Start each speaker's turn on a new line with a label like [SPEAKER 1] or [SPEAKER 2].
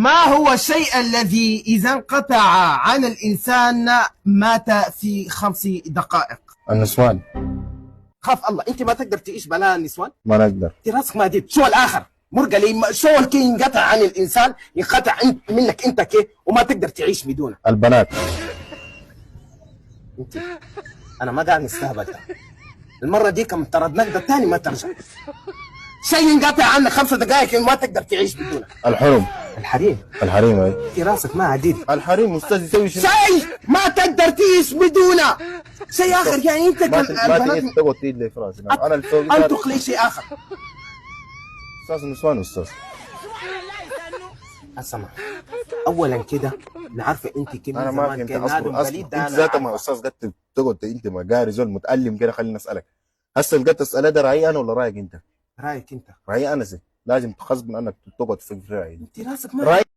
[SPEAKER 1] ما هو الشيء الذي إذا انقطع عن الإنسان مات في 5 دقائق؟
[SPEAKER 2] النسوان.
[SPEAKER 1] خاف الله، أنت ما تقدر تعيش بلا نسوان؟
[SPEAKER 2] ما نقدر.
[SPEAKER 1] أنت راسك ما ديت. شو الآخر؟ مرقلي شو الكي ينقطع عن الإنسان ينقطع منك أنت كي وما تقدر تعيش بدونه؟
[SPEAKER 2] البنات.
[SPEAKER 1] أنت أنا ما قاعد نستهبل. المرة دي كم طردناك ده تاني ما ترجع. شيء ينقطع عنك 5 دقائق وما تقدر تعيش بدونه.
[SPEAKER 2] الحرم.
[SPEAKER 1] الحريم.
[SPEAKER 2] الحريم اي.
[SPEAKER 1] في راسك ما عديد.
[SPEAKER 2] الحريم استاذ يسوي شنو؟
[SPEAKER 1] شيء ما تقدر تعيش بدونه. شيء اخر يعني انت
[SPEAKER 2] ما تقدر تقعد تيد لي في راسي. انا اللي فوق
[SPEAKER 1] انطق لي شيء اخر.
[SPEAKER 2] استاذ نسوان استاذ.
[SPEAKER 1] اسمع، اولا كده نعرف انت كم
[SPEAKER 2] انا ما فهمت اصلا انت ذاتك ما استاذ قد تقعد انت ما قاري زول متعلم كده. خليني اسالك هسه اللي قد تساله ده رايي انا ولا رايك انت؟
[SPEAKER 1] رايك انت.
[SPEAKER 2] رايي انا لازم غصب عنك تقعد في رايي.
[SPEAKER 1] انت راسك ما